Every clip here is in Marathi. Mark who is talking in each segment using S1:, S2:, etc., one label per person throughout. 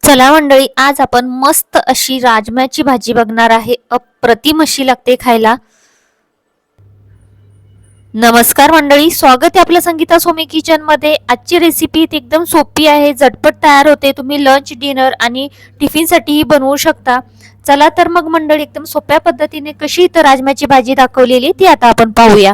S1: चला मंडळी, आज आपण मस्त अशी राजम्याची भाजी बघणार आहे. अप्रतिम अशी लागते खायला. नमस्कार मंडळी, स्वागत आहे आपल्या संगीता सोमी किचन मध्ये. आजची रेसिपी एकदम सोपी आहे, झटपट तयार होते. तुम्ही लंच, डिनर आणि टिफिन साठीही बनवू शकता. चला तर मग मंडळी, एकदम सोप्या पद्धतीने कशी इथं राजम्याची भाजी दाखवलेली ती आता आपण पाहूया.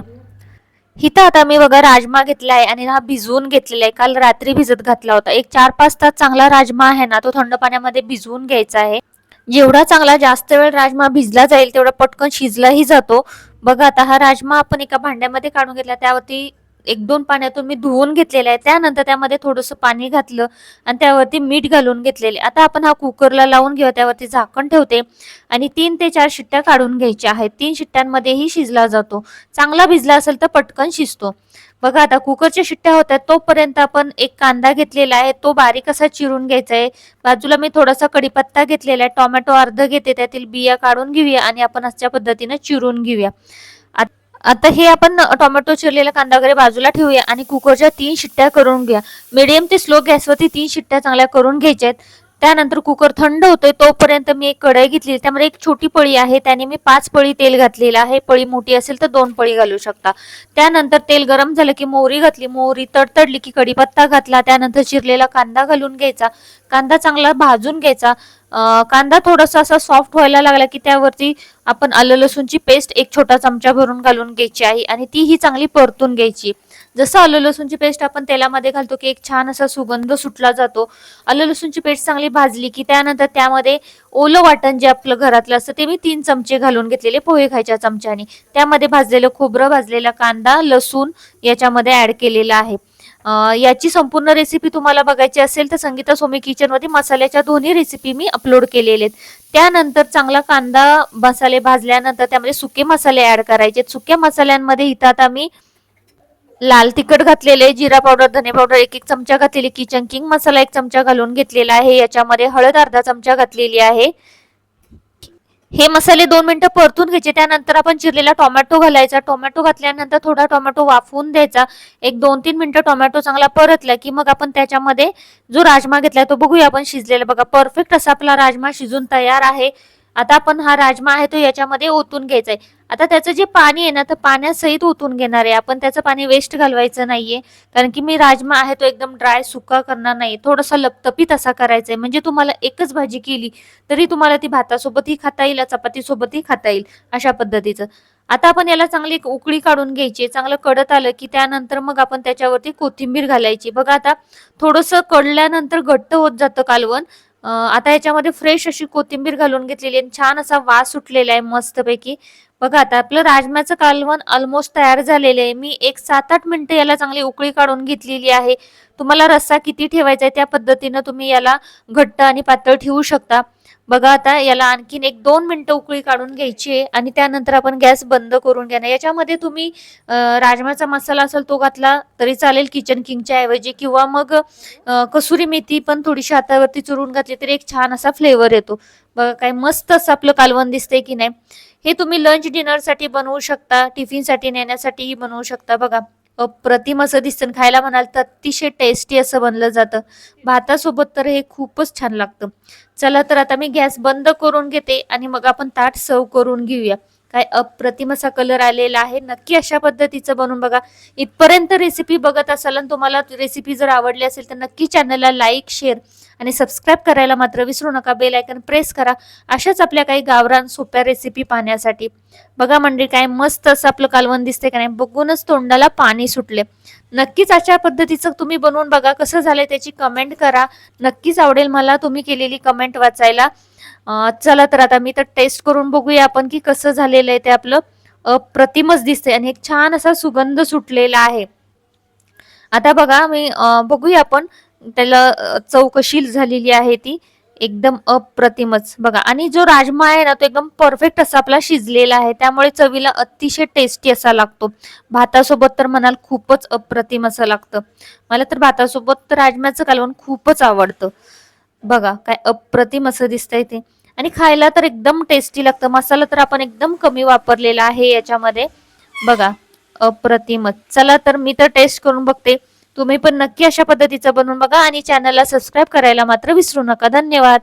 S1: इथं आता मी बघा राजमा घेतला आहे आणि हा भिजवून घेतलेला आहे. काल रात्री भिजत घातला होता. एक 4-5 तास चांगला राजमा आहे ना, तो थंड पाण्यामध्ये भिजवून घ्यायचा आहे. जेवढा चांगला जास्त वेळ राजमा भिजला जाईल तेवढा पटकन शिजलाही जातो. बघा आता हा राजमा आपण एका भांड्यामध्ये काढून घेतला, त्यावरती 1-2 पाण्यातून मी धुवून घेतलेला आहे. त्यानंतर त्यामध्ये थोडंसं पाणी घातलं आणि त्यावरती मीठ घालून घेतलेले. आता आपण हा कुकरला लावून घेऊ, त्यावरती झाकण ठेवते आणि 3 ते 4 शिट्ट्या काढून घ्यायच्या आहेत. 3 शिट्ट्यांमध्येही शिजला जातो. चांगला भिजला असेल तर पटकन शिजतो. बघा आता कुकरच्या शिट्ट्या होतात तोपर्यंत आपण एक कांदा घेतलेला आहे, तो बारीक असा चिरून घ्यायचा आहे. बाजूला मी थोडासा कढीपत्ता घेतलेला आहे. टोमॅटो अर्ध घेते, त्यातील बिया काढून घेऊया आणि आपण अशा पद्धतीने चिरून घेऊया. आता हे आपण टोमॅटो चिरलेला कांदा वगैरे बाजूला ठेवूया आणि कुकरच्या 3 शिट्ट्या करून घ्या. मीडियम ते स्लो गॅसवरती 3 शिट्ट्या चांगल्या करून घ्यायच्या आहेत. त्यानंतर कुकर थंड होतोय तोपर्यंत मी एक कढई घेतली, त्यामध्ये एक छोटी पळी आहे, त्याने मी 5 पळी तेल घातलेलं आहे. पळी मोठी असेल तर 2 पळी घालू शकता. त्यानंतर तेल गरम झालं की मोहरी घातली. मोहरी तडतडली की कढीपत्ता घातला. त्यानंतर चिरलेला कांदा घालून घ्यायचा. कांदा चांगला भाजून घ्यायचा. कांदा थोडासा असा सॉफ्ट व्हायला लागला की त्यावरती आपण आलं लसूणची पेस्ट 1 छोटा चमचा भरून घालून घ्यायची आहे आणि तीही चांगली परतून घ्यायची. जसं आलं लसूणची पेस्ट आपण तेलामध्ये घालतो की एक छान असा सुगंध सुटला जातो. आलं लसूणची पेस्ट चांगली भाजली की त्यानंतर त्यामध्ये ओलं वाटण जे आपलं घरातलं असतं ते मी 3 चमचे घालून घेतलेले पोहे खायच्या चमच्याने. त्यामध्ये भाजलेलं खोबरं, भाजलेला कांदा, लसूण याच्यामध्ये ऍड केलेला आहे. याची संपूर्ण रेसिपी तुम्हाला बघायची असेल तर संगीता सोमी किचन मध्ये मसाल्याच्या दोन्ही रेसिपी मी अपलोड केलेले आहेत. त्यानंतर चांगला कांदा मसाले भाजल्यानंतर त्यामध्ये सुके मसाले ऍड करायचे. सुक्या मसाल्यांमध्ये इथं आता मी लाल तिखट घातलेले, जिरा पावडर, धने पावडर 1-1 चमचा घातलेली, किचन किंग मसाला 1 चमचा घालून घेतलेला आहे. याच्यामध्ये हळद अर्धा चमचा घातलेली आहे. हे मसाले 2 मिनिटं परतून घ्यायचे. त्यानंतर आपण चिरलेला टोमॅटो घालायचा. टोमॅटो घातल्यानंतर थोडा टोमॅटो वाफवून द्यायचा. एक 2-3 मिनिटं टोमॅटो चांगला परतला की मग आपण त्याच्यामध्ये जो राजमा घेतलाय तो बघूया आपण शिजलेला. बघा परफेक्ट असा आपला राजमा शिजून तयार आहे. आता आपण हा राजमा आहे तो याच्यामध्ये ओतून घ्यायचा आहे. आता त्याचं जे पाणी आहे ना तर पाण्यासहित ओतून घेणार आहे आपण. त्याचं पाणी वेस्ट घालवायचं नाहीये, कारण की मी राजमा आहे तो एकदम ड्राय सुका करणार नाही, थोडासा लपतपीत असा करायचा आहे. म्हणजे तुम्हाला एकच भाजी केली तरी तुम्हाला ती भातासोबतही खाता येईल, चपातीसोबतही खाता येईल, अशा पद्धतीचं. आता आपण याला चांगली एक उकळी काढून घ्यायची. चांगलं कडत आलं की त्यानंतर मग आपण त्याच्यावरती कोथिंबीर घालायची. बघा आता थोडंसं कडल्यानंतर घट्ट होत जातं कालवण. आता याच्यामध्ये फ्रेश अशी कोथिंबीर घालून घेतलेली आणि छान असा वास सुटलेला आहे मस्तपैकी. बघा आता आपलं राजम्याचं कालवण ऑलमोस्ट तयार झालेलं आहे. मी एक 7-8 मिनिटं याला चांगली उकळी काढून घेतलेली आहे. तुम्हाला रस्सा किती ठेवायचा आहे त्या पद्धतीनं तुम्ही याला घट्ट आणि पातळ ठेवू शकता. बघा आता याला आणखीन 1-2 मिनिटं उकळी काढून घ्यायची आहे आणि त्यानंतर आपण गॅस बंद करून घेणार. याच्यामध्ये तुम्ही राजमाचा मसाला असेल तो घातला तरी चालेल किचन किंगच्या ऐवजी, किंवा मग कसुरी मेथी पण थोडीशी हातावरती चुरून घातली तरी एक छान असा फ्लेवर येतो. बघा काय मस्त असं आपलं कालवण दिसतंय की नाही. हे तुम्ही लंच डिनर साठी बनवू शकता, टिफिन साठी नेण्यासाठीही बनवू शकता. बघा अप्रतिम असं दिसतं. खायला म्हणाल तर अतिशय टेस्टी असं बनलं जातं. भातासोबत तर हे खूपच छान लागतं. चला तर आता मी गॅस बंद करून घेते आणि मग आपण ताट सर्व करून घेऊया. काय अप्रतिम असा कलर आलेला आहे. नक्की अशा पद्धतीचं बनवून बघा. इथपर्यंत रेसिपी बघत असाल आणि तुम्हाला रेसिपी जर आवडली असेल तर नक्की चॅनलला लाईक, शेअर आणि सबस्क्राईब करायला मात्र विसरू नका. बेल आयकॉन प्रेस करा अशाच आपल्या काही गावरान सोप्या रेसिपी पाहण्यासाठी. बघा मंडळी काय मस्त असं आपलं कालवण दिसते का नाही, बघूनच तोंडाला पाणी सुटले. नक्कीच अशा पद्धतीचं तुम्ही बनवून बघा. कसं झालंय त्याची कमेंट करा. नक्कीच आवडेल मला तुम्ही केलेली कमेंट वाचायला. चला तर आता मी तर टेस्ट करून बघूया आपण की कसं झालेलं आहे ते. आपलं अप्रतिमच दिसतंय आणि एक छान असा सुगंध सुटलेला आहे. आता बघा मी बघूया आपण त्याला चव कशी झालेली आहे ती. एकदम अप्रतिमच बघा. आणि जो राजमा आहे ना तो एकदम परफेक्ट असा आपला शिजलेला आहे, त्यामुळे चवीला अतिशय टेस्टी असा लागतो. भातासोबत तर म्हणाल खूपच अप्रतिम असं लागतं. मला तर भातासोबत राजम्याचं कालवण खूपच आवडतं. बघा काय अप्रतिम असं दिसतंय ते. आणि खायला तर एकदम टेस्टी लागतं. मसाला तर आपण एकदम कमी वापरलेला आहे याच्यामध्ये. बघा अप्रतिमच. चला तर मी तर टेस्ट करून बघते. तुम्ही पण नक्की अशा पद्धतीचं बनवून बघा आणि चॅनलला सबस्क्राईब करायला मात्र विसरू नका. धन्यवाद.